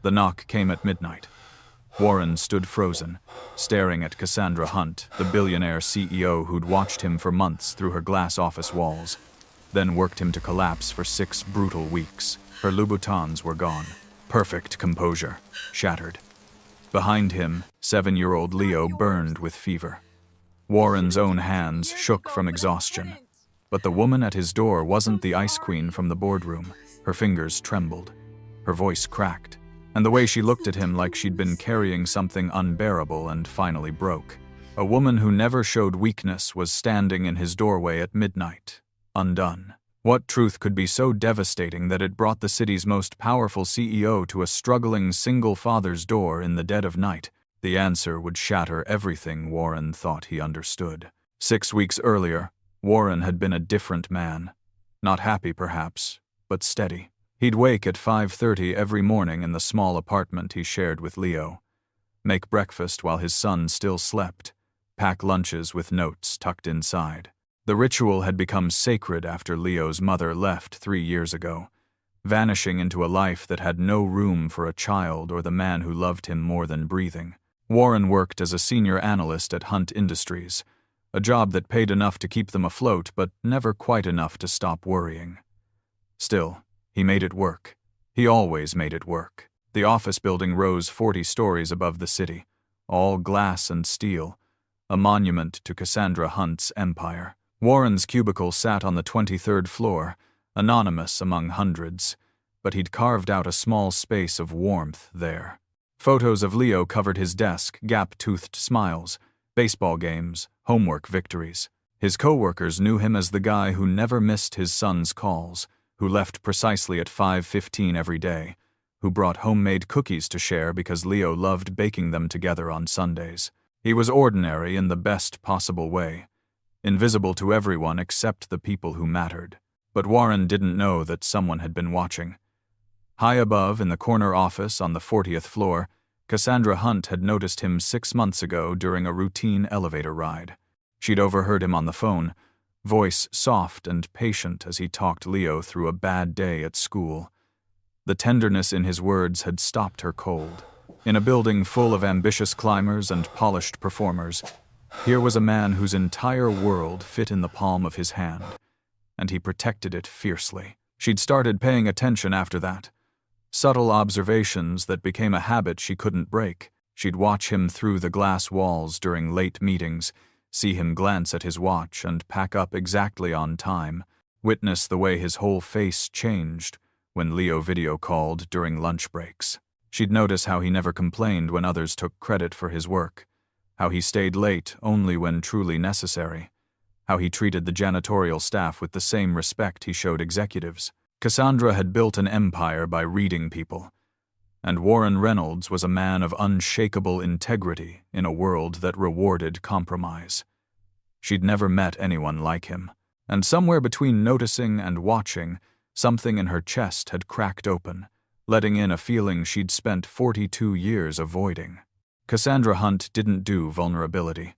The knock came at midnight. Warren stood frozen, staring at Cassandra Hunt, the billionaire CEO who'd watched him for months through her glass office walls, then worked him to collapse for 6 brutal weeks. Her Louboutins were gone. Perfect composure, shattered. Behind him, 7-year-old Leo burned with fever. Warren's own hands shook from exhaustion. But the woman at his door wasn't the ice queen from the boardroom. Her fingers trembled. Her voice cracked. And the way she looked at him like she'd been carrying something unbearable and finally broke. A woman who never showed weakness was standing in his doorway at midnight, undone. What truth could be so devastating that it brought the city's most powerful CEO to a struggling single father's door in the dead of night? The answer would shatter everything Warren thought he understood. 6 weeks earlier, Warren had been a different man. Not happy, perhaps, but steady. He'd wake at 5:30 every morning in the small apartment he shared with Leo, make breakfast while his son still slept, pack lunches with notes tucked inside. The ritual had become sacred after Leo's mother left 3 years ago, vanishing into a life that had no room for a child or the man who loved him more than breathing. Warren worked as a senior analyst at Hunt Industries, a job that paid enough to keep them afloat but never quite enough to stop worrying. Still, he made it work. He always made it work. The office building rose 40 stories above the city, all glass and steel, a monument to Cassandra Hunt's empire. Warren's cubicle sat on the 23rd floor, anonymous among hundreds, but he'd carved out a small space of warmth there. Photos of Leo covered his desk, gap-toothed smiles, baseball games, homework victories. His co-workers knew him as the guy who never missed his son's calls, who left precisely at 5:15 every day, who brought homemade cookies to share because Leo loved baking them together on Sundays. He was ordinary in the best possible way, invisible to everyone except the people who mattered. But Warren didn't know that someone had been watching. High above, in the corner office on the 40th floor, Cassandra Hunt had noticed him 6 months ago during a routine elevator ride. She'd overheard him on the phone, voice soft and patient as he talked Leo through a bad day at school. The tenderness in his words had stopped her cold. In a building full of ambitious climbers and polished performers, here was a man whose entire world fit in the palm of his hand, and he protected it fiercely. She'd started paying attention after that. Subtle observations that became a habit she couldn't break. She'd watch him through the glass walls during late meetings, see him glance at his watch and pack up exactly on time, witness the way his whole face changed when Leo video called during lunch breaks. She'd notice how he never complained when others took credit for his work, how he stayed late only when truly necessary, how he treated the janitorial staff with the same respect he showed executives. Cassandra had built an empire by reading people, and Warren Reynolds was a man of unshakable integrity in a world that rewarded compromise. She'd never met anyone like him, and somewhere between noticing and watching, something in her chest had cracked open, letting in a feeling she'd spent 42 years avoiding. Cassandra Hunt didn't do vulnerability.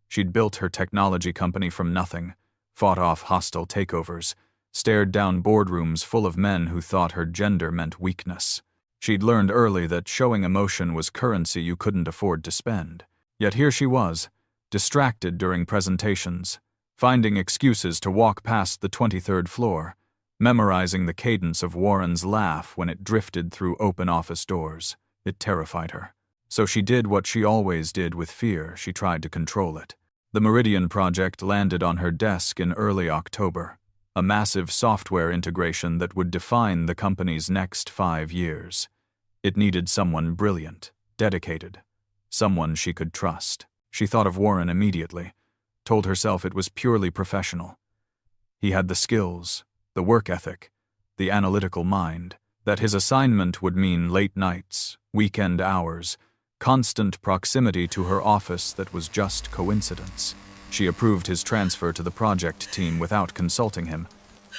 She'd built her technology company from nothing, fought off hostile takeovers, stared down boardrooms full of men who thought her gender meant weakness. She'd learned early that showing emotion was currency you couldn't afford to spend. Yet here she was, distracted during presentations, finding excuses to walk past the 23rd floor, memorizing the cadence of Warren's laugh when it drifted through open office doors. It terrified her. So she did what she always did with fear. She tried to control it. The Meridian project landed on her desk in early October, a massive software integration that would define the company's next 5 years. It needed someone brilliant, dedicated, someone she could trust. She thought of Warren immediately, told herself it was purely professional. He had the skills, the work ethic, the analytical mind, that his assignment would mean late nights, weekend hours, constant proximity to her office that was just coincidence. She approved his transfer to the project team without consulting him,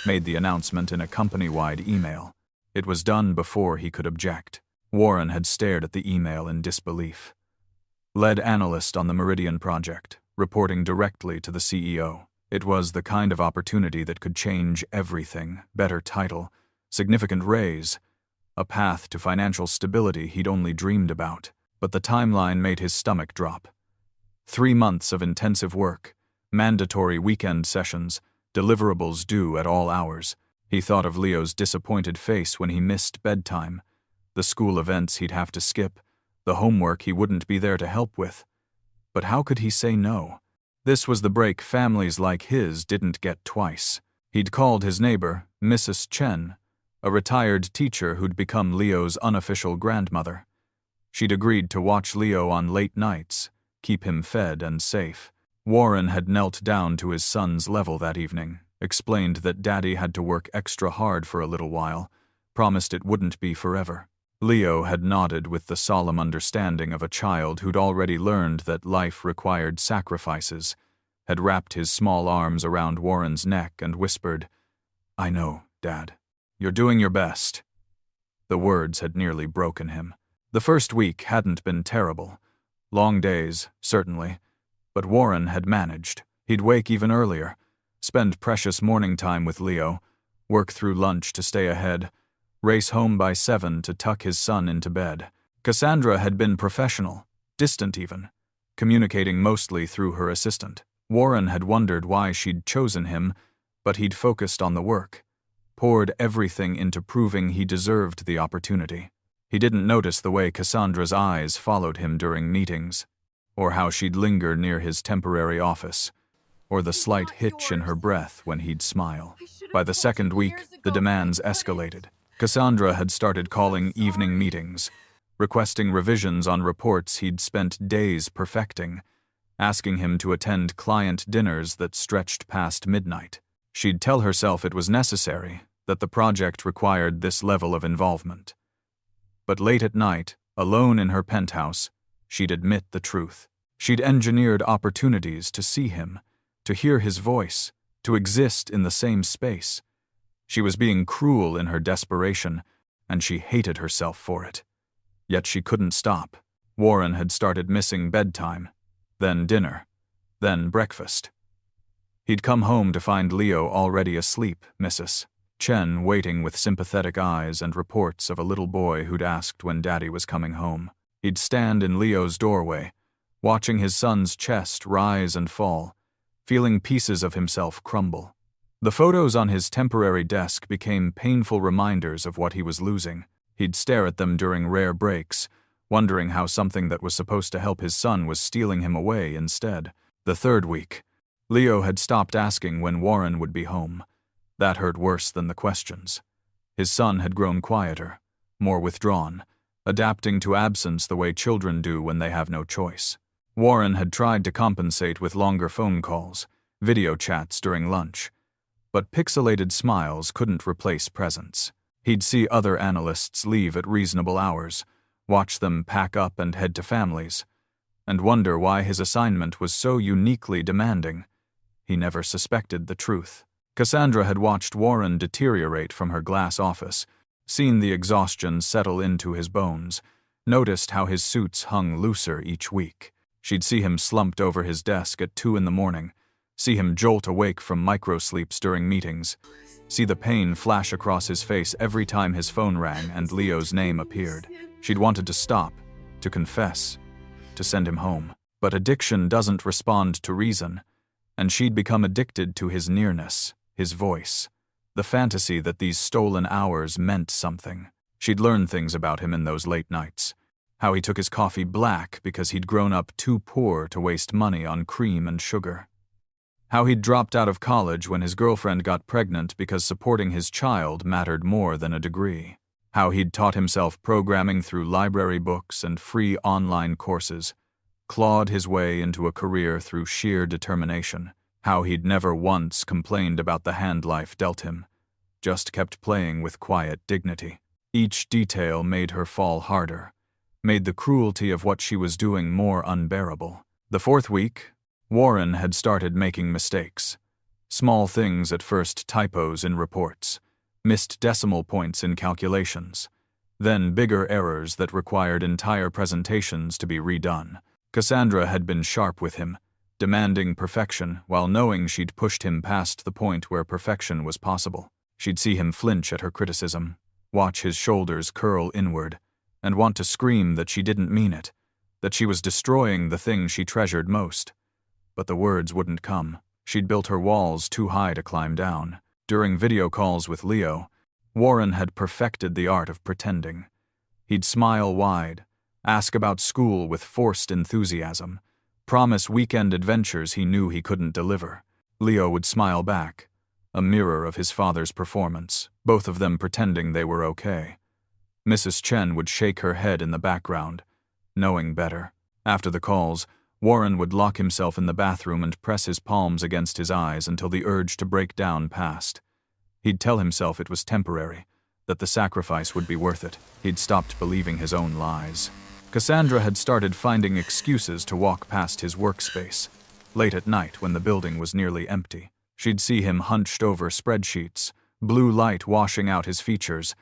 made the announcement in a company-wide email. It was done before he could object. Warren had stared at the email in disbelief. Lead analyst on the Meridian project, reporting directly to the CEO. It was the kind of opportunity that could change everything. Better title, significant raise, a path to financial stability he'd only dreamed about. But the timeline made his stomach drop. 3 months of intensive work, mandatory weekend sessions, deliverables due at all hours. He thought of Leo's disappointed face when he missed bedtime, the school events he'd have to skip, the homework he wouldn't be there to help with. But how could he say no? This was the break families like his didn't get twice. He'd called his neighbor, Mrs. Chen, a retired teacher who'd become Leo's unofficial grandmother. She'd agreed to watch Leo on late nights, keep him fed and safe. Warren had knelt down to his son's level that evening, explained that Daddy had to work extra hard for a little while, promised it wouldn't be forever. Leo had nodded with the solemn understanding of a child who'd already learned that life required sacrifices, had wrapped his small arms around Warren's neck and whispered, "I know, Dad. You're doing your best." The words had nearly broken him. The first week hadn't been terrible. Long days, certainly, but Warren had managed. He'd wake even earlier, spend precious morning time with Leo, work through lunch to stay ahead, race home by 7 to tuck his son into bed. Cassandra had been professional, distant even, communicating mostly through her assistant. Warren had wondered why she'd chosen him, but he'd focused on the work, poured everything into proving he deserved the opportunity. He didn't notice the way Cassandra's eyes followed him during meetings, or how she'd linger near his temporary office, or the slight hitch in her breath when he'd smile. By the second week, the demands escalated. Cassandra had started calling evening meetings, requesting revisions on reports he'd spent days perfecting, asking him to attend client dinners that stretched past midnight. She'd tell herself it was necessary, that the project required this level of involvement. But late at night, alone in her penthouse, she'd admit the truth. She'd engineered opportunities to see him, to hear his voice, to exist in the same space. She was being cruel in her desperation, and she hated herself for it. Yet she couldn't stop. Warren had started missing bedtime, then dinner, then breakfast. He'd come home to find Leo already asleep, Mrs. Chen waiting with sympathetic eyes and reports of a little boy who'd asked when Daddy was coming home. He'd stand in Leo's doorway, watching his son's chest rise and fall, feeling pieces of himself crumble. The photos on his temporary desk became painful reminders of what he was losing. He'd stare at them during rare breaks, wondering how something that was supposed to help his son was stealing him away instead. The third week, Leo had stopped asking when Warren would be home. That hurt worse than the questions. His son had grown quieter, more withdrawn, adapting to absence the way children do when they have no choice. Warren had tried to compensate with longer phone calls, video chats during lunch, but pixelated smiles couldn't replace presence. He'd see other analysts leave at reasonable hours, watch them pack up and head to families, and wonder why his assignment was so uniquely demanding. He never suspected the truth. Cassandra had watched Warren deteriorate from her glass office, seen the exhaustion settle into his bones, noticed how his suits hung looser each week. She'd see him slumped over his desk at 2 a.m, see him jolt awake from microsleeps during meetings, see the pain flash across his face every time his phone rang and Leo's name appeared. She'd wanted to stop, to confess, to send him home. But addiction doesn't respond to reason, and she'd become addicted to his nearness, his voice, the fantasy that these stolen hours meant something. She'd learned things about him in those late nights. How he took his coffee black because he'd grown up too poor to waste money on cream and sugar. How he'd dropped out of college when his girlfriend got pregnant because supporting his child mattered more than a degree. How he'd taught himself programming through library books and free online courses, clawed his way into a career through sheer determination. How he'd never once complained about the hand life dealt him, just kept playing with quiet dignity. Each detail made her fall harder, made the cruelty of what she was doing more unbearable. The fourth week, Warren had started making mistakes. Small things at first, typos in reports, missed decimal points in calculations, then bigger errors that required entire presentations to be redone. Cassandra had been sharp with him, demanding perfection while knowing she'd pushed him past the point where perfection was possible. She'd see him flinch at her criticism, watch his shoulders curl inward, and want to scream that she didn't mean it, that she was destroying the thing she treasured most. But the words wouldn't come. She'd built her walls too high to climb down. During video calls with Leo, Warren had perfected the art of pretending. He'd smile wide, ask about school with forced enthusiasm, promise weekend adventures he knew he couldn't deliver. Leo would smile back, a mirror of his father's performance, both of them pretending they were okay. Mrs. Chen would shake her head in the background, knowing better. After the calls, Warren would lock himself in the bathroom and press his palms against his eyes until the urge to break down passed. He'd tell himself it was temporary, that the sacrifice would be worth it. He'd stopped believing his own lies. Cassandra had started finding excuses to walk past his workspace. Late at night, when the building was nearly empty, she'd see him hunched over spreadsheets, blue light washing out his features,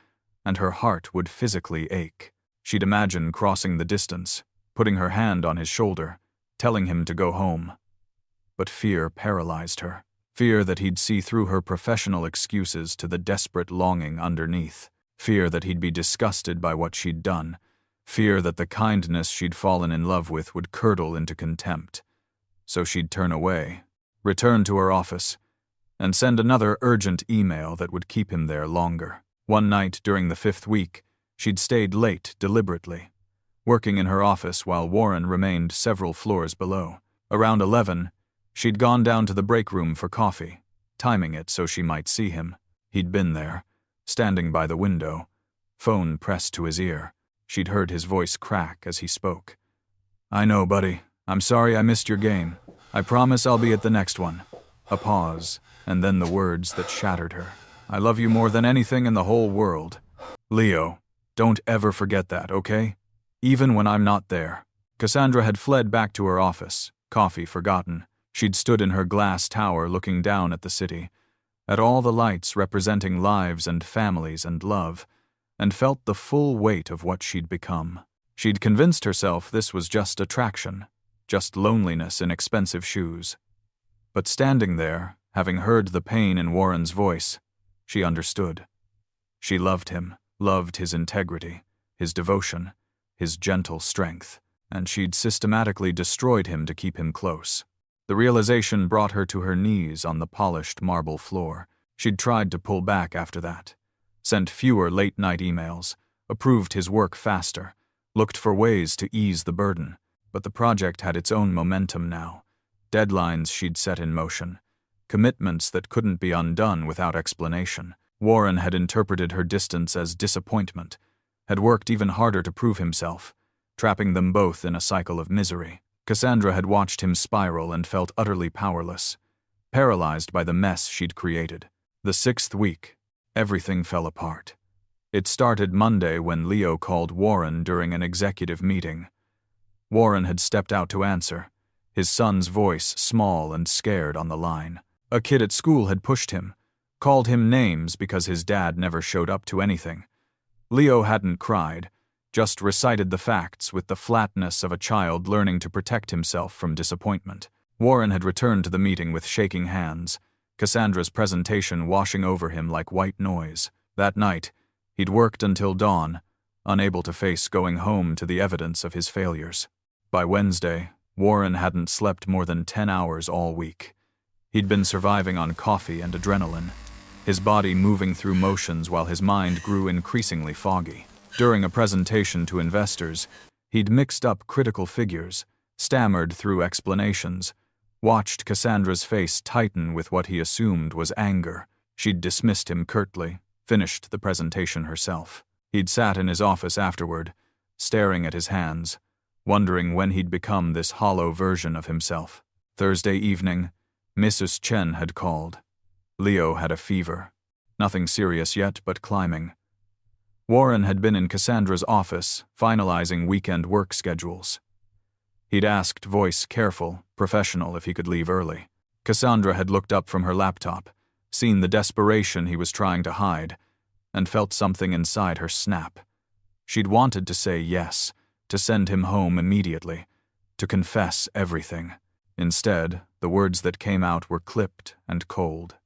and her heart would physically ache. She'd imagine crossing the distance, putting her hand on his shoulder, telling him to go home. But fear paralyzed her. Fear that he'd see through her professional excuses to the desperate longing underneath. Fear that he'd be disgusted by what she'd done. Fear that the kindness she'd fallen in love with would curdle into contempt. So she'd turn away, return to her office, and send another urgent email that would keep him there longer. One night during the 5th week, she'd stayed late deliberately, working in her office while Warren remained several floors below. Around 11, she'd gone down to the break room for coffee, timing it so she might see him. He'd been there, standing by the window, phone pressed to his ear. She'd heard his voice crack as he spoke. "I know, buddy. I'm sorry I missed your game. I promise I'll be at the next one." A pause, and then the words that shattered her. "I love you more than anything in the whole world. Leo, don't ever forget that, okay? Even when I'm not there." Cassandra had fled back to her office, coffee forgotten. She'd stood in her glass tower looking down at the city, at all the lights representing lives and families and love, and felt the full weight of what she'd become. She'd convinced herself this was just attraction, just loneliness in expensive shoes. But standing there, having heard the pain in Warren's voice, she understood. She loved him, loved his integrity, his devotion, his gentle strength, and she'd systematically destroyed him to keep him close. The realization brought her to her knees on the polished marble floor. She'd tried to pull back after that, sent fewer late-night emails, approved his work faster, looked for ways to ease the burden. But the project had its own momentum now. Deadlines she'd set in motion, commitments that couldn't be undone without explanation. Warren had interpreted her distance as disappointment, had worked even harder to prove himself, trapping them both in a cycle of misery. Cassandra had watched him spiral and felt utterly powerless, paralyzed by the mess she'd created. The 6th week, everything fell apart. It started Monday when Leo called Warren during an executive meeting. Warren had stepped out to answer, his son's voice small and scared on the line. A kid at school had pushed him, called him names because his dad never showed up to anything. Leo hadn't cried, just recited the facts with the flatness of a child learning to protect himself from disappointment. Warren had returned to the meeting with shaking hands, Cassandra's presentation washing over him like white noise. That night, he'd worked until dawn, unable to face going home to the evidence of his failures. By Wednesday, Warren hadn't slept more than 10 hours all week. He'd been surviving on coffee and adrenaline, his body moving through motions while his mind grew increasingly foggy. During a presentation to investors, he'd mixed up critical figures, stammered through explanations, watched Cassandra's face tighten with what he assumed was anger. She'd dismissed him curtly, finished the presentation herself. He'd sat in his office afterward, staring at his hands, wondering when he'd become this hollow version of himself. Thursday evening, Mrs. Chen had called. Leo had a fever. Nothing serious yet, but climbing. Warren had been in Cassandra's office, finalizing weekend work schedules. He'd asked, voice careful, professional, if he could leave early. Cassandra had looked up from her laptop, seen the desperation he was trying to hide, and felt something inside her snap. She'd wanted to say yes, to send him home immediately, to confess everything. Instead, the words that came out were clipped and cold.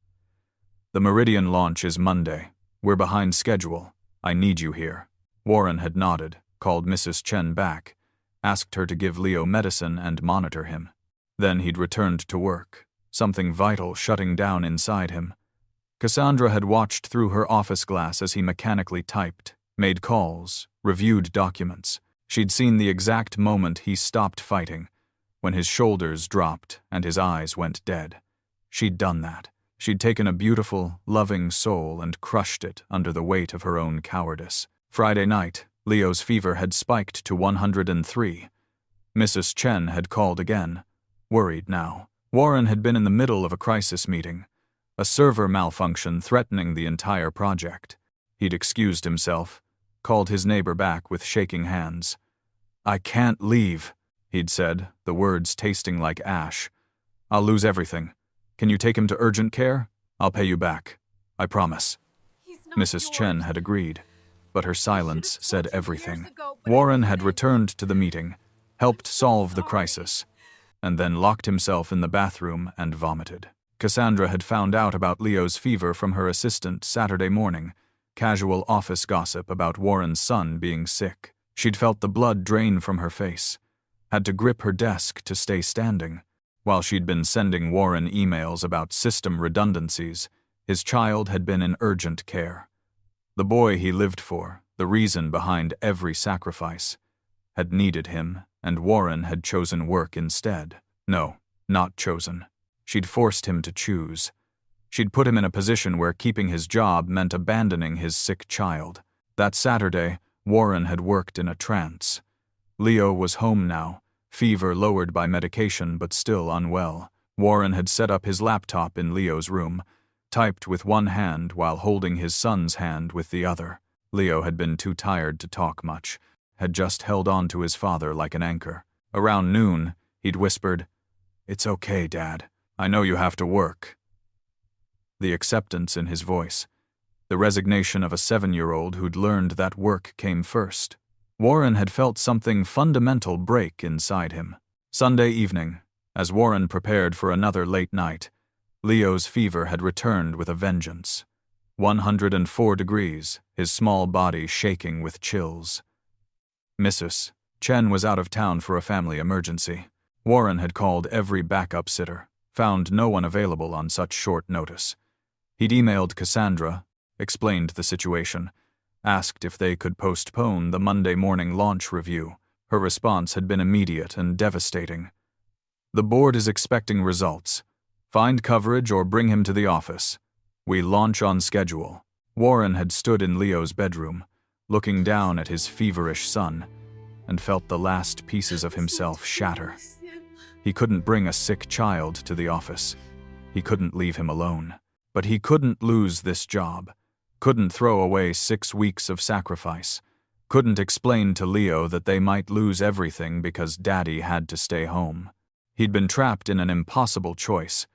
"The Meridian launch is Monday. We're behind schedule. I need you here. Warren had nodded, called Mrs. Chen back, asked her to give Leo medicine and monitor him. Then he'd returned to work, something vital shutting down inside him. Cassandra had watched through her office glass as he mechanically typed, made calls, reviewed documents. She'd seen the exact moment he stopped fighting, when his shoulders dropped and his eyes went dead. She'd done that. She'd taken a beautiful, loving soul and crushed it under the weight of her own cowardice. Friday night, Leo's fever had spiked to 103. Mrs. Chen had called again, worried now. Warren had been in the middle of a crisis meeting, a server malfunction threatening the entire project. He'd excused himself, called his neighbor back with shaking hands. I can't leave, he'd said, the words tasting like ash. I'll lose everything. Can you take him to urgent care? I'll pay you back. I promise. Mrs. Chen had agreed, but her silence said everything. Warren had returned to the meeting, helped solve the crisis, and then locked himself in the bathroom and vomited. Cassandra had found out about Leo's fever from her assistant Saturday morning, casual office gossip about Warren's son being sick. She'd felt the blood drain from her face, had to grip her desk to stay standing. While she'd been sending Warren emails about system redundancies, his child had been in urgent care. The boy he lived for, the reason behind every sacrifice, had needed him, and Warren had chosen work instead. No, not chosen. She'd forced him to choose. She'd put him in a position where keeping his job meant abandoning his sick child. That Saturday, Warren had worked in a trance. Leo was home now, fever lowered by medication but still unwell. Warren had set up his laptop in Leo's room, typed with one hand while holding his son's hand with the other. Leo had been too tired to talk much, had just held on to his father like an anchor. Around noon, he'd whispered, "It's okay, Dad. I know you have to work." The acceptance in his voice, the resignation of a 7-year-old who'd learned that work came first. Warren had felt something fundamental break inside him. Sunday evening, as Warren prepared for another late night, Leo's fever had returned with a vengeance. 104 degrees, his small body shaking with chills. Mrs. Chen was out of town for a family emergency. Warren had called every backup sitter, found no one available on such short notice. He'd emailed Cassandra, explained the situation, asked if they could postpone the Monday morning launch review. Her response had been immediate and devastating. The board is expecting results. Find coverage or bring him to the office. We launch on schedule. Warren had stood in Leo's bedroom, looking down at his feverish son, and felt the last pieces of himself shatter. He couldn't bring a sick child to the office. He couldn't leave him alone. But he couldn't lose this job. Couldn't throw away 6 weeks of sacrifice. Couldn't explain to Leo that they might lose everything because Daddy had to stay home. He'd been trapped in an impossible choice,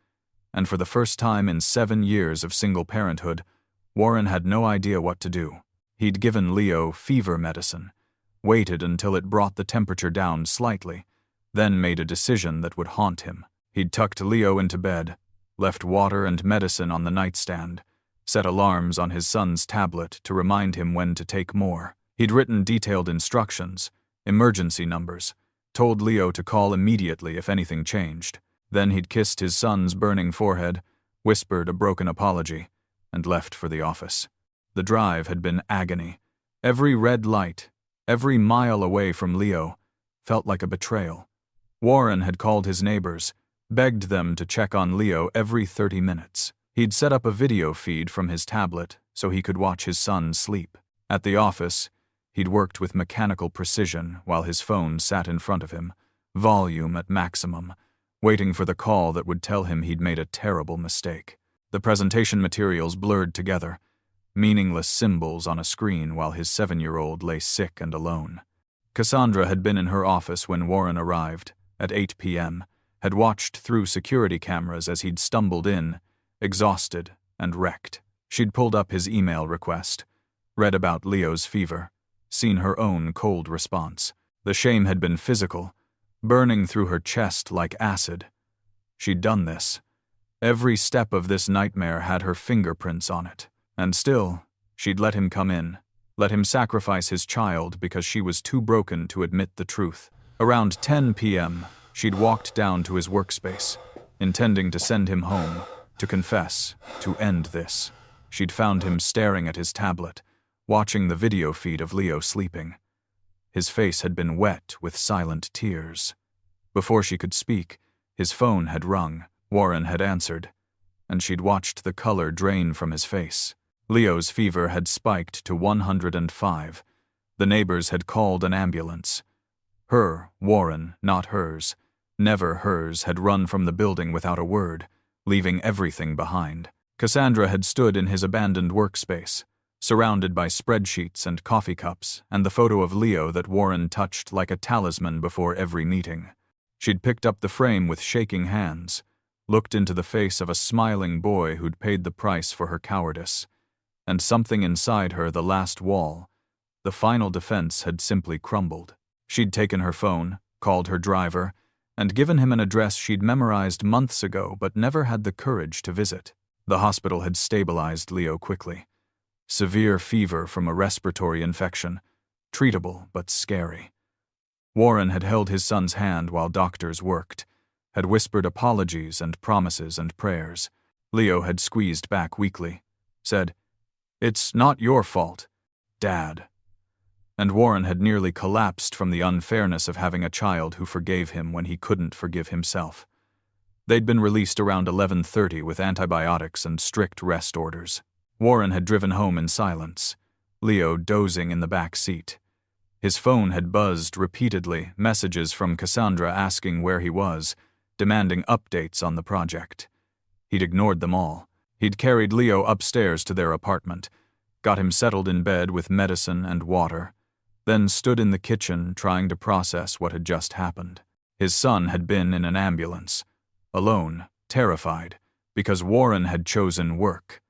and for the first time in 7 years of single parenthood, Warren had no idea what to do. He'd given Leo fever medicine, waited until it brought the temperature down slightly, then made a decision that would haunt him. He'd tucked Leo into bed, left water and medicine on the nightstand, set alarms on his son's tablet to remind him when to take more. He'd written detailed instructions, emergency numbers, told Leo to call immediately if anything changed. Then he'd kissed his son's burning forehead, whispered a broken apology, and left for the office. The drive had been agony. Every red light, every mile away from Leo, felt like a betrayal. Warren had called his neighbors, begged them to check on Leo every 30 minutes. He'd set up a video feed from his tablet so he could watch his son sleep. At the office, he'd worked with mechanical precision while his phone sat in front of him, volume at maximum, waiting for the call that would tell him he'd made a terrible mistake. The presentation materials blurred together, meaningless symbols on a screen while his 7-year-old lay sick and alone. Cassandra had been in her office when Warren arrived, at 8 p.m., had watched through security cameras as he'd stumbled in, exhausted and wrecked. She'd pulled up his email request, read about Leo's fever, seen her own cold response. The shame had been physical, burning through her chest like acid. She'd done this. Every step of this nightmare had her fingerprints on it. And still, she'd let him come in, Let him sacrifice his child because she was too broken to admit the truth. Around 10 p.m., she'd walked down to his workspace, intending to send him home, to confess, to end this. She'd found him staring at his tablet, watching the video feed of Leo sleeping. His face had been wet with silent tears. Before she could speak, his phone had rung. Warren had answered, and she'd watched the color drain from his face. Leo's fever had spiked to 105. The neighbors had called an ambulance. Her, Warren, not hers, never hers, had run from the building without a word, leaving everything behind. Cassandra had stood in his abandoned workspace, surrounded by spreadsheets and coffee cups and the photo of Leo that Warren touched like a talisman before every meeting. She'd picked up the frame with shaking hands, looked into the face of a smiling boy who'd paid the price for her cowardice, and something inside her, the last wall, the final defense, had simply crumbled. She'd taken her phone, called her driver, and given him an address she'd memorized months ago but never had the courage to visit. The hospital had stabilized Leo quickly. Severe fever from a respiratory infection, treatable but scary. Warren had held his son's hand while doctors worked, had whispered apologies and promises and prayers. Leo had squeezed back weakly, said, "It's not your fault, Dad." And Warren had nearly collapsed from the unfairness of having a child who forgave him when he couldn't forgive himself. They'd been released around 11:30 with antibiotics and strict rest orders. Warren had driven home in silence, Leo dozing in the back seat. His phone had buzzed repeatedly, messages from Cassandra asking where he was, demanding updates on the project. He'd ignored them all. He'd carried Leo upstairs to their apartment, got him settled in bed with medicine and water, then stood in the kitchen trying to process what had just happened. His son had been in an ambulance, alone, terrified, because Warren had chosen work.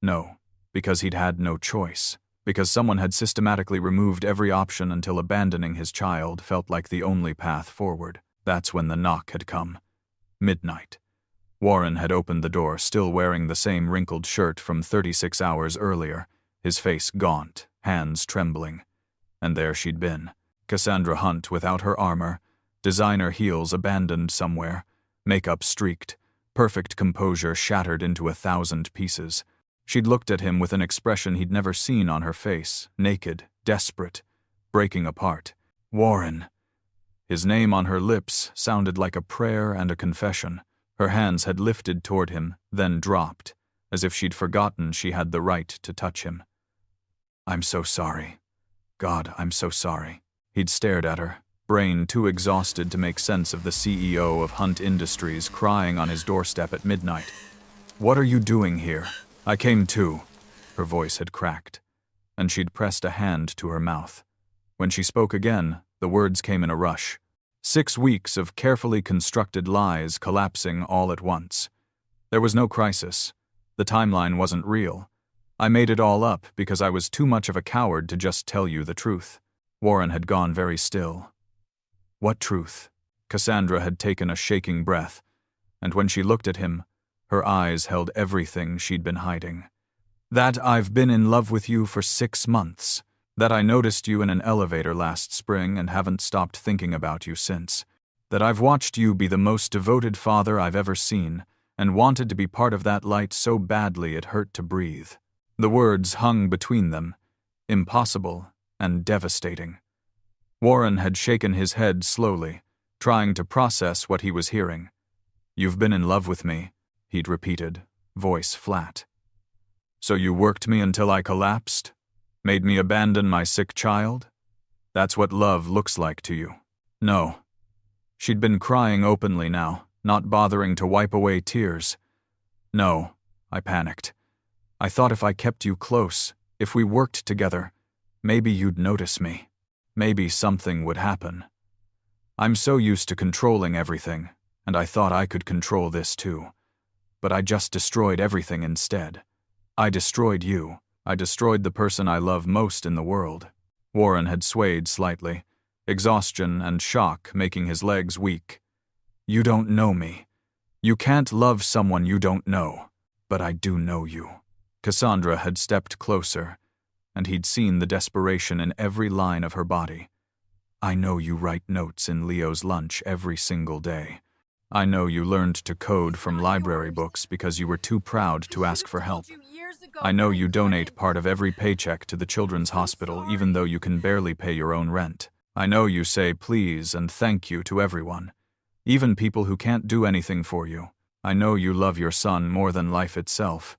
No, because he'd had no choice. Because someone had systematically removed every option until abandoning his child felt like the only path forward. That's when the knock had come. Midnight. Warren had opened the door, still wearing the same wrinkled shirt from 36 hours earlier, his face gaunt, hands trembling. And there she'd been, Cassandra Hunt without her armor, designer heels abandoned somewhere, makeup streaked, perfect composure shattered into 1,000 pieces. She'd looked at him with an expression he'd never seen on her face, naked, desperate, breaking apart. Warren. His name on her lips sounded like a prayer and a confession. Her hands had lifted toward him, then dropped, as if she'd forgotten she had the right to touch him. "I'm so sorry. God, I'm so sorry." He'd stared at her, brain too exhausted to make sense of the CEO of Hunt Industries crying on his doorstep at midnight. "What are you doing here?" "I came too." Her voice had cracked, and she'd pressed a hand to her mouth. When she spoke again, the words came in a rush. 6 weeks of carefully constructed lies collapsing all at once. There was no crisis. The timeline wasn't real. I made it all up because I was too much of a coward to just tell you the truth. Warren had gone very still. What truth? Cassandra had taken a shaking breath, and when she looked at him, her eyes held everything she'd been hiding. That I've been in love with you for 6 months. That I noticed you in an elevator last spring and haven't stopped thinking about you since. That I've watched you be the most devoted father I've ever seen and wanted to be part of that light so badly it hurt to breathe. The words hung between them, impossible and devastating. Warren had shaken his head slowly, trying to process what he was hearing. "You've been in love with me," he'd repeated, voice flat. "So you worked me until I collapsed? Made me abandon my sick child? That's what love looks like to you?" No. She'd been crying openly now, not bothering to wipe away tears. "No," I panicked. "I thought if I kept you close, if we worked together, maybe you'd notice me. Maybe something would happen. I'm so used to controlling everything, and I thought I could control this too. But I just destroyed everything instead. I destroyed you. I destroyed the person I love most in the world." Warren had swayed slightly, exhaustion and shock making his legs weak. "You don't know me. You can't love someone you don't know. But I do know you." Cassandra had stepped closer, and he'd seen the desperation in every line of her body. I know you write notes in Leo's lunch every single day. I know you learned to code from library books because you were too proud to ask for help. I know you donate part of every paycheck to the children's hospital even though you can barely pay your own rent. I know you say please and thank you to everyone, even people who can't do anything for you. I know you love your son more than life itself,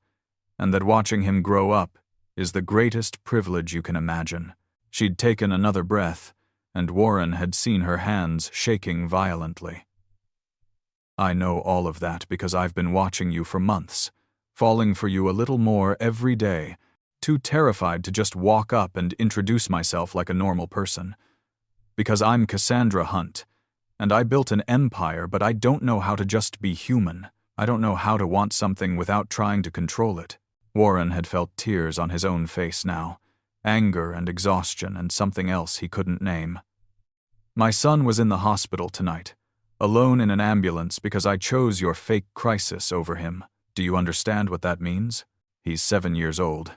and that watching him grow up is the greatest privilege you can imagine. She'd taken another breath, and Warren had seen her hands shaking violently. I know all of that because I've been watching you for months, falling for you a little more every day, too terrified to just walk up and introduce myself like a normal person. Because I'm Cassandra Hunt, and I built an empire, but I don't know how to just be human. I don't know how to want something without trying to control it. Warren had felt tears on his own face now, anger and exhaustion and something else he couldn't name. My son was in the hospital tonight, alone in an ambulance because I chose your fake crisis over him. Do you understand what that means? He's 7 years old.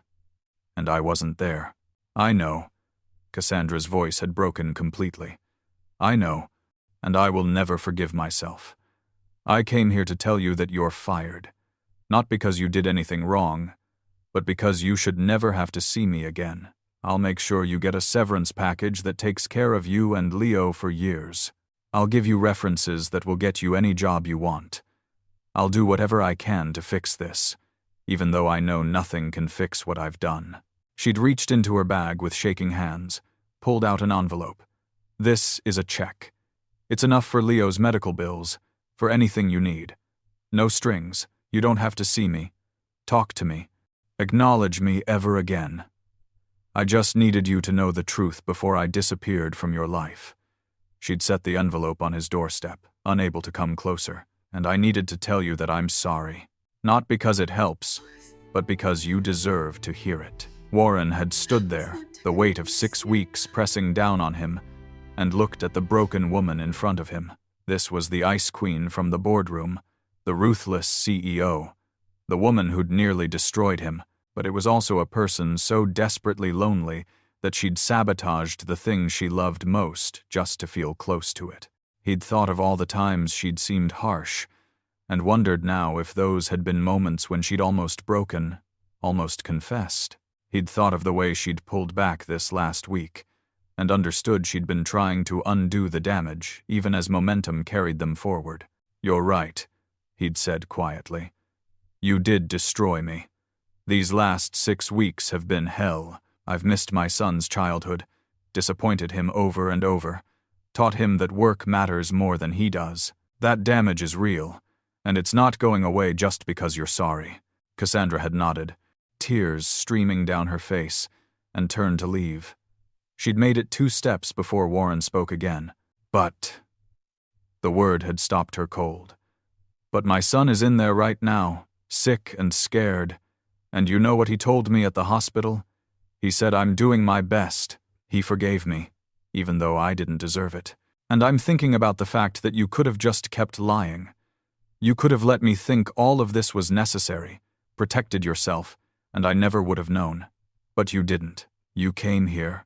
And I wasn't there. I know. Cassandra's voice had broken completely. I know, and I will never forgive myself. I came here to tell you that you're fired. Not because you did anything wrong, but because you should never have to see me again. I'll make sure you get a severance package that takes care of you and Leo for years. I'll give you references that will get you any job you want. I'll do whatever I can to fix this, even though I know nothing can fix what I've done. She'd reached into her bag with shaking hands, pulled out an envelope. This is a check. It's enough for Leo's medical bills, for anything you need. No strings. You don't have to see me. Talk to me. Acknowledge me ever again. I just needed you to know the truth before I disappeared from your life. She'd set the envelope on his doorstep, unable to come closer, and I needed to tell you that I'm sorry. Not because it helps, but because you deserve to hear it. Warren had stood there, the weight of 6 weeks pressing down on him, and looked at the broken woman in front of him. This was the Ice Queen from the boardroom, the ruthless CEO, the woman who'd nearly destroyed him, but it was also a person so desperately lonely that she'd sabotaged the thing she loved most just to feel close to it. He'd thought of all the times she'd seemed harsh, and wondered now if those had been moments when she'd almost broken, almost confessed. He'd thought of the way she'd pulled back this last week, and understood she'd been trying to undo the damage, even as momentum carried them forward. You're right, he'd said quietly. You did destroy me. These last 6 weeks have been hell. I've missed my son's childhood, disappointed him over and over, taught him that work matters more than he does. That damage is real, and it's not going away just because you're sorry. Cassandra had nodded, tears streaming down her face, and turned to leave. She'd made it 2 steps before Warren spoke again. But the word had stopped her cold. But my son is in there right now, sick and scared, and you know what he told me at the hospital? He said I'm doing my best. He forgave me, even though I didn't deserve it. And I'm thinking about the fact that you could have just kept lying. You could have let me think all of this was necessary, protected yourself, and I never would have known. But you didn't. You came here,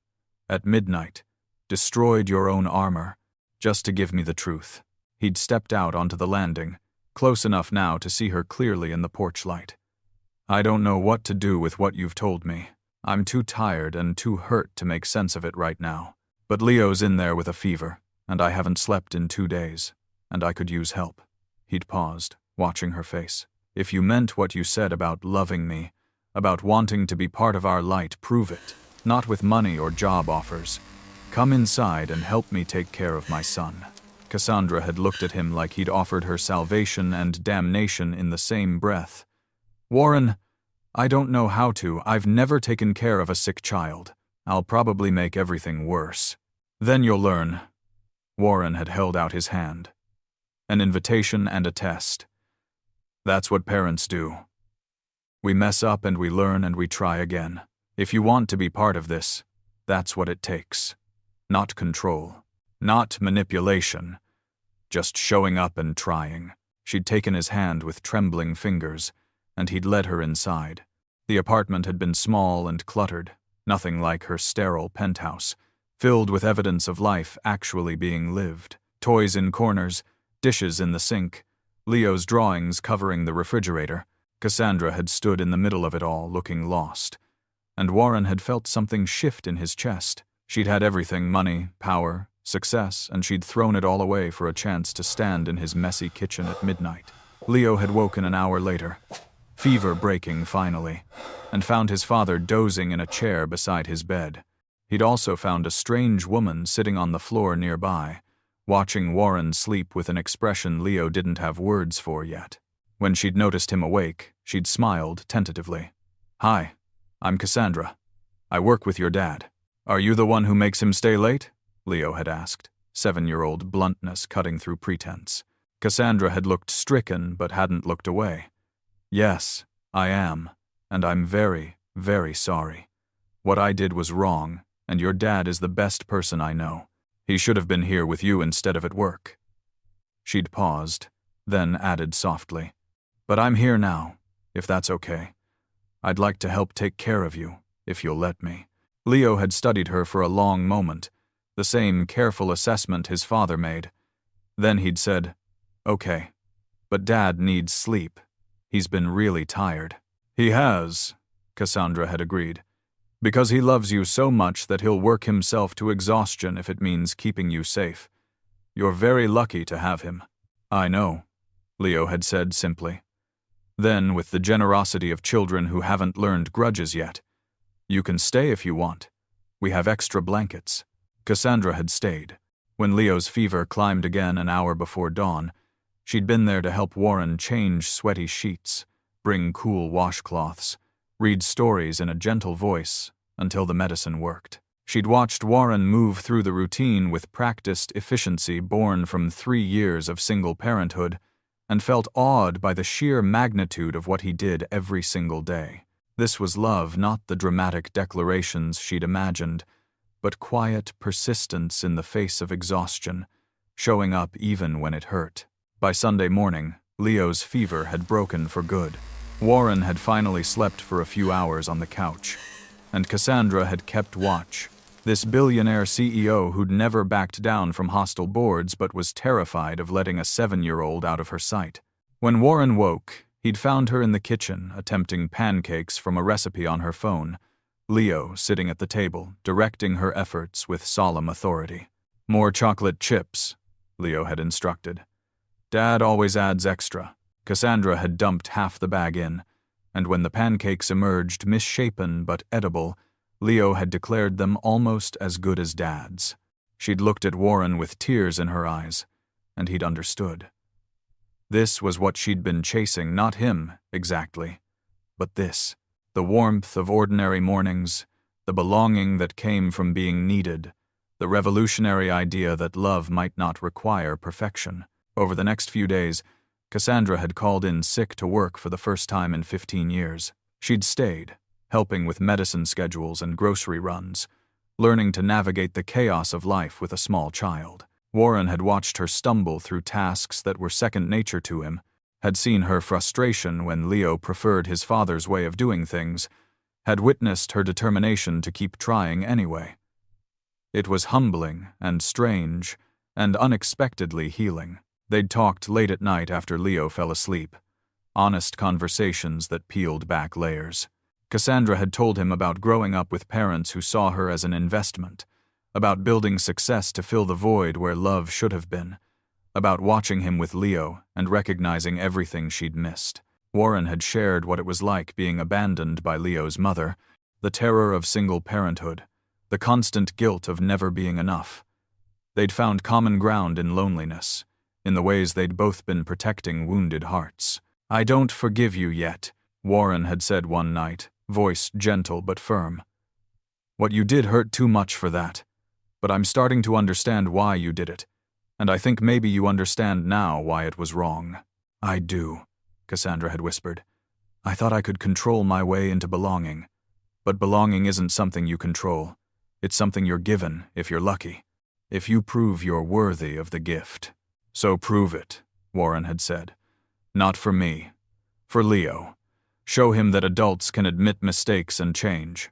at midnight, destroyed your own armor, just to give me the truth. He'd stepped out onto the landing, close enough now to see her clearly in the porch light. I don't know what to do with what you've told me. I'm too tired and too hurt to make sense of it right now. But Leo's in there with a fever, and I haven't slept in 2 days, and I could use help. He'd paused, watching her face. If you meant what you said about loving me, about wanting to be part of our light, prove it. Not with money or job offers. Come inside and help me take care of my son. Cassandra had looked at him like he'd offered her salvation and damnation in the same breath. Warren, I don't know how to. I've never taken care of a sick child. I'll probably make everything worse. Then you'll learn. Warren had held out his hand. An invitation and a test. That's what parents do. We mess up and we learn and we try again. If you want to be part of this, that's what it takes. Not control. Not manipulation. Just showing up and trying. She'd taken his hand with trembling fingers, and he'd led her inside. The apartment had been small and cluttered, nothing like her sterile penthouse, filled with evidence of life actually being lived. Toys in corners, dishes in the sink, Leo's drawings covering the refrigerator. Cassandra had stood in the middle of it all, looking lost. And Warren had felt something shift in his chest. She'd had everything: money, power, success, and she'd thrown it all away for a chance to stand in his messy kitchen at midnight. Leo had woken an hour later, fever breaking finally, and found his father dozing in a chair beside his bed. He'd also found a strange woman sitting on the floor nearby, watching Warren sleep with an expression Leo didn't have words for yet. When she'd noticed him awake, she'd smiled tentatively. "Hi, I'm Cassandra. I work with your dad. Are you the one who makes him stay late?" Leo had asked, 7-year-old bluntness cutting through pretense. Cassandra had looked stricken but hadn't looked away. "Yes, I am, and I'm very, very sorry. What I did was wrong, and your dad is the best person I know. He should have been here with you instead of at work." She'd paused, then added softly, "But I'm here now, if that's okay. I'd like to help take care of you, if you'll let me." Leo had studied her for a long moment, the same careful assessment his father made. Then he'd said, "Okay, but Dad needs sleep. He's been really tired." "He has," Cassandra had agreed, "because he loves you so much that he'll work himself to exhaustion if it means keeping you safe. You're very lucky to have him." "I know," Leo had said simply. Then, with the generosity of children who haven't learned grudges yet, "You can stay if you want. We have extra blankets." Cassandra had stayed. When Leo's fever climbed again an hour before dawn, she'd been there to help Warren change sweaty sheets, bring cool washcloths, read stories in a gentle voice until the medicine worked. She'd watched Warren move through the routine with practiced efficiency born from 3 years of single parenthood, and felt awed by the sheer magnitude of what he did every single day. This was love, not the dramatic declarations she'd imagined, but quiet persistence in the face of exhaustion, showing up even when it hurt. By Sunday morning, Leo's fever had broken for good. Warren had finally slept for a few hours on the couch, and Cassandra had kept watch. This billionaire CEO who'd never backed down from hostile boards but was terrified of letting a 7-year-old out of her sight. When Warren woke, he'd found her in the kitchen attempting pancakes from a recipe on her phone, Leo sitting at the table, directing her efforts with solemn authority. "More chocolate chips," Leo had instructed. "Dad always adds extra." Cassandra had dumped half the bag in, and when the pancakes emerged misshapen but edible, Leo had declared them almost as good as Dad's. She'd looked at Warren with tears in her eyes, and he'd understood. This was what she'd been chasing, not him, exactly, but this. The warmth of ordinary mornings, the belonging that came from being needed, the revolutionary idea that love might not require perfection. Over the next few days, Cassandra had called in sick to work for the first time in 15 years. She'd stayed, helping with medicine schedules and grocery runs, learning to navigate the chaos of life with a small child. Warren had watched her stumble through tasks that were second nature to him, had seen her frustration when Leo preferred his father's way of doing things, had witnessed her determination to keep trying anyway. It was humbling and strange and unexpectedly healing. They'd talked late at night after Leo fell asleep, honest conversations that peeled back layers. Cassandra had told him about growing up with parents who saw her as an investment, about building success to fill the void where love should have been, about watching him with Leo and recognizing everything she'd missed. Warren had shared what it was like being abandoned by Leo's mother, the terror of single parenthood, the constant guilt of never being enough. They'd found common ground in loneliness, in the ways they'd both been protecting wounded hearts. "I don't forgive you yet," Warren had said one night, voice gentle but firm. "What you did hurt too much for that, but I'm starting to understand why you did it. And I think maybe you understand now why it was wrong." "I do," Cassandra had whispered. "I thought I could control my way into belonging. But belonging isn't something you control. It's something you're given, if you're lucky. If you prove you're worthy of the gift." "So prove it," Warren had said. "Not for me. For Leo. Show him that adults can admit mistakes and change.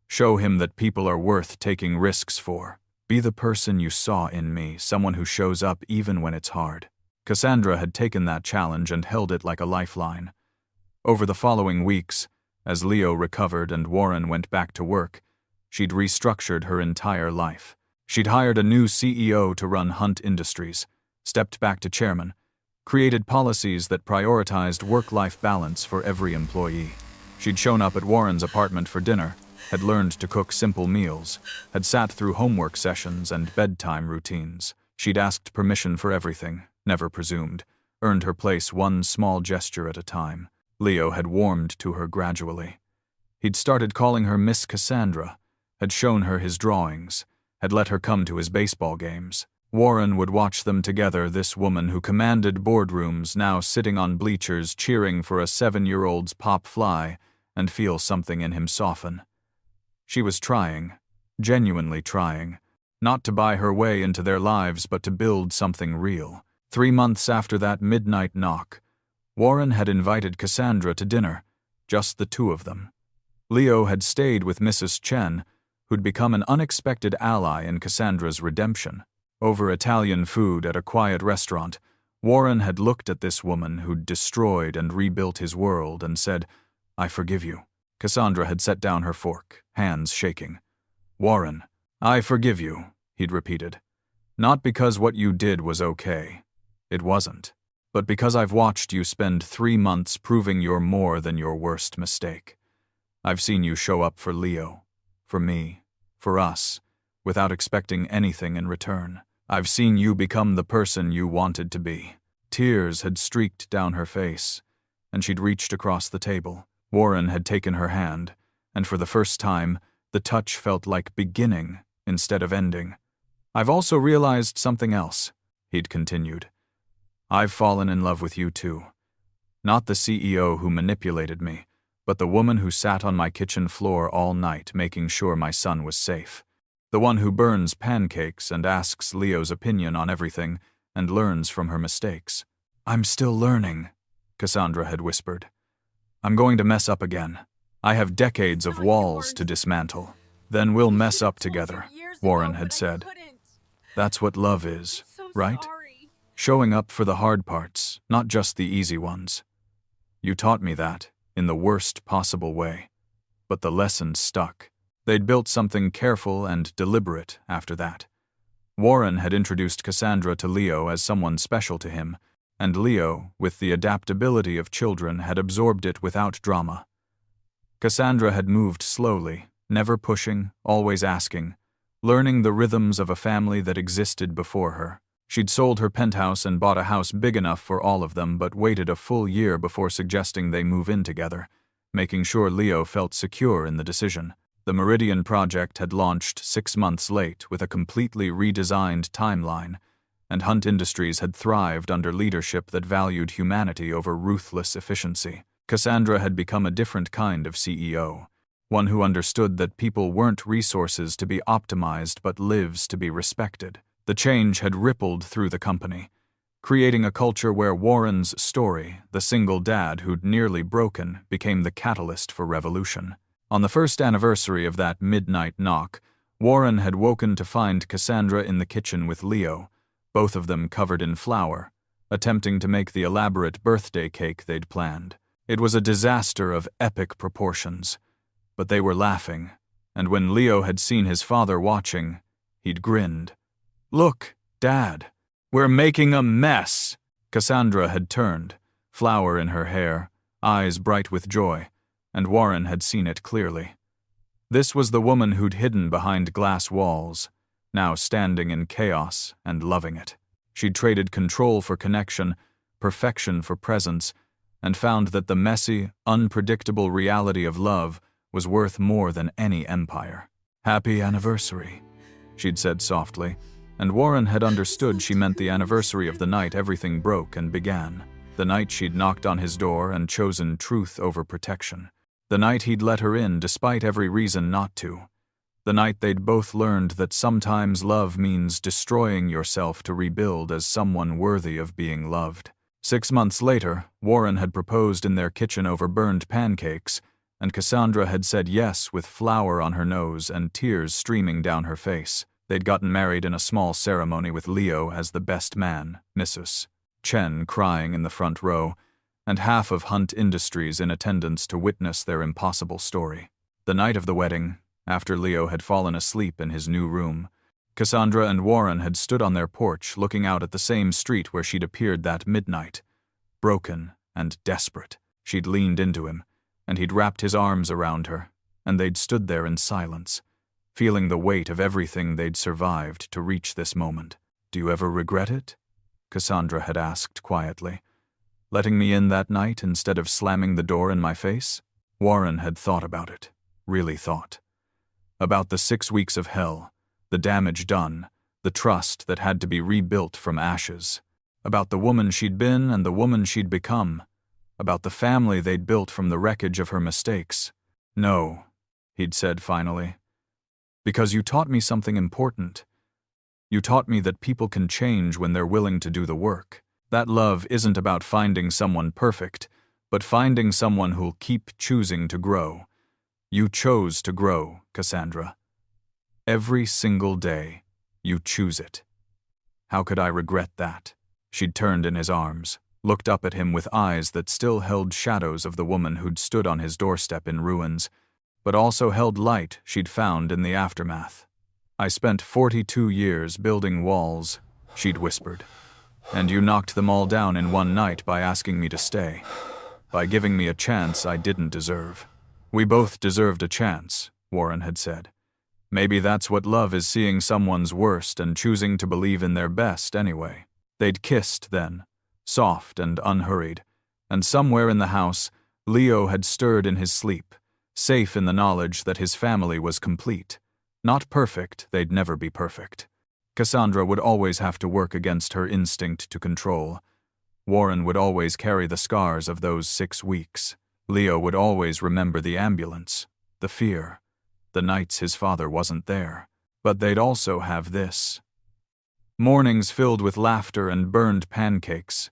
Show him that people are worth taking risks for. Be the person you saw in me, someone who shows up even when it's hard. Cassandra had taken that challenge and held it like a lifeline. Over the following weeks, as Leo recovered and Warren went back to work, she'd restructured her entire life. She'd hired a new CEO to run Hunt Industries, stepped back to chairman, created policies that prioritized work-life balance for every employee. She'd shown up at Warren's apartment for dinner, had learned to cook simple meals, had sat through homework sessions and bedtime routines. She'd asked permission for everything, never presumed, earned her place one small gesture at a time. Leo had warmed to her gradually. He'd started calling her Miss Cassandra, had shown her his drawings, had let her come to his baseball games. Warren would watch them together, this woman who commanded boardrooms, now sitting on bleachers cheering for a 7-year-old's pop fly, and feel something in him soften. She was trying, genuinely trying, not to buy her way into their lives but to build something real. 3 months after that midnight knock, Warren had invited Cassandra to dinner, just the two of them. Leo had stayed with Mrs. Chen, who'd become an unexpected ally in Cassandra's redemption. Over Italian food at a quiet restaurant, Warren had looked at this woman who'd destroyed and rebuilt his world and said, "I forgive you." Cassandra had set down her fork, hands shaking. "Warren, I forgive you," he'd repeated. "Not because what you did was okay. It wasn't. But because I've watched you spend 3 months proving you're more than your worst mistake. I've seen you show up for Leo, for me, for us, without expecting anything in return. I've seen you become the person you wanted to be." Tears had streaked down her face, and she'd reached across the table. Warren had taken her hand, and for the first time, the touch felt like beginning instead of ending. "I've also realized something else," he'd continued. "I've fallen in love with you too. Not the CEO who manipulated me, but the woman who sat on my kitchen floor all night making sure my son was safe. The one who burns pancakes and asks Leo's opinion on everything and learns from her mistakes." "I'm still learning," Cassandra had whispered. "I'm going to mess up again. I have decades of walls to dismantle. Then we'll mess up together," Warren had said. "That's what love is, right? Showing up for the hard parts, not just the easy ones. You taught me that, in the worst possible way. But the lesson stuck." They'd built something careful and deliberate after that. Warren had introduced Cassandra to Leo as someone special to him, and Leo, with the adaptability of children, had absorbed it without drama. Cassandra had moved slowly, never pushing, always asking, learning the rhythms of a family that existed before her. She'd sold her penthouse and bought a house big enough for all of them, but waited a full year before suggesting they move in together, making sure Leo felt secure in the decision. The Meridian project had launched 6 months late with a completely redesigned timeline, and Hunt Industries had thrived under leadership that valued humanity over ruthless efficiency. Cassandra had become a different kind of CEO, one who understood that people weren't resources to be optimized but lives to be respected. The change had rippled through the company, creating a culture where Warren's story, the single dad who'd nearly broken, became the catalyst for revolution. On the first anniversary of that midnight knock, Warren had woken to find Cassandra in the kitchen with Leo, both of them covered in flour, attempting to make the elaborate birthday cake they'd planned. It was a disaster of epic proportions, but they were laughing, and when Leo had seen his father watching, he'd grinned. "Look, Dad, we're making a mess!" Cassandra had turned, flour in her hair, eyes bright with joy, and Warren had seen it clearly. This was the woman who'd hidden behind glass walls, now standing in chaos and loving it. She'd traded control for connection, perfection for presence, and found that the messy, unpredictable reality of love was worth more than any empire. "Happy anniversary," she'd said softly, and Warren had understood she meant the anniversary of the night everything broke and began, the night she'd knocked on his door and chosen truth over protection. The night he'd let her in despite every reason not to. The night they'd both learned that sometimes love means destroying yourself to rebuild as someone worthy of being loved. 6 months later, Warren had proposed in their kitchen over burned pancakes, and Cassandra had said yes with flour on her nose and tears streaming down her face. They'd gotten married in a small ceremony with Leo as the best man, Mrs. Chen crying in the front row, and half of Hunt Industries in attendance to witness their impossible story. The night of the wedding, after Leo had fallen asleep in his new room, Cassandra and Warren had stood on their porch looking out at the same street where she'd appeared that midnight. Broken and desperate, she'd leaned into him, and he'd wrapped his arms around her, and they'd stood there in silence, feeling the weight of everything they'd survived to reach this moment. "Do you ever regret it?" Cassandra had asked quietly. "Letting me in that night instead of slamming the door in my face?" Warren had thought about it, really thought. About the 6 weeks of hell, the damage done, the trust that had to be rebuilt from ashes. About the woman she'd been and the woman she'd become. About the family they'd built from the wreckage of her mistakes. "No," he'd said finally. "Because you taught me something important. You taught me that people can change when they're willing to do the work. That love isn't about finding someone perfect, but finding someone who'll keep choosing to grow. You chose to grow, Cassandra. Every single day, you choose it. How could I regret that?" She'd turned in his arms, looked up at him with eyes that still held shadows of the woman who'd stood on his doorstep in ruins, but also held light she'd found in the aftermath. "I spent 42 years building walls," she'd whispered, "and you knocked them all down in one night by asking me to stay, by giving me a chance I didn't deserve." "We both deserved a chance," Warren had said. "Maybe that's what love is, seeing someone's worst and choosing to believe in their best anyway." They'd kissed then, soft and unhurried, and somewhere in the house, Leo had stirred in his sleep, safe in the knowledge that his family was complete. Not perfect, they'd never be perfect. Cassandra would always have to work against her instinct to control. Warren would always carry the scars of those 6 weeks. Leo would always remember the ambulance, the fear, the nights his father wasn't there. But they'd also have this. Mornings filled with laughter and burned pancakes.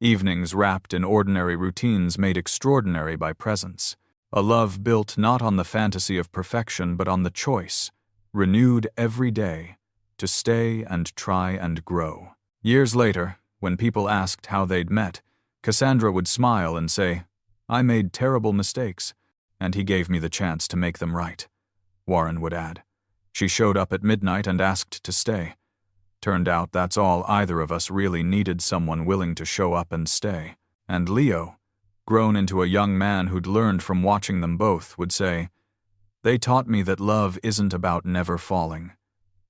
Evenings wrapped in ordinary routines made extraordinary by presence. A love built not on the fantasy of perfection but on the choice, renewed every day, to stay and try and grow. Years later, when people asked how they'd met, Cassandra would smile and say, "I made terrible mistakes, and he gave me the chance to make them right," Warren would add. "She showed up at midnight and asked to stay. Turned out that's all either of us really needed, someone willing to show up and stay." And Leo, grown into a young man who'd learned from watching them both, would say, "They taught me that love isn't about never falling.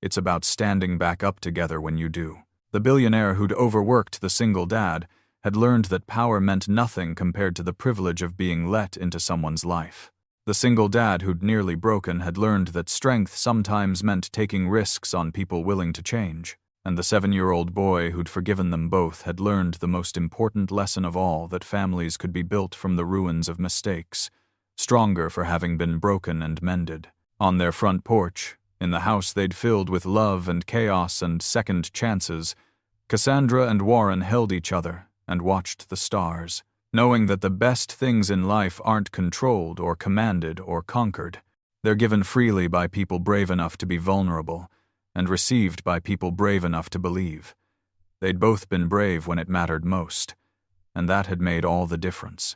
It's about standing back up together when you do." The billionaire who'd overworked the single dad had learned that power meant nothing compared to the privilege of being let into someone's life. The single dad who'd nearly broken had learned that strength sometimes meant taking risks on people willing to change. And the 7-year-old boy who'd forgiven them both had learned the most important lesson of all, that families could be built from the ruins of mistakes, stronger for having been broken and mended. On their front porch, in the house they'd filled with love and chaos and second chances, Cassandra and Warren held each other and watched the stars, knowing that the best things in life aren't controlled or commanded or conquered. They're given freely by people brave enough to be vulnerable, and received by people brave enough to believe. They'd both been brave when it mattered most, and that had made all the difference.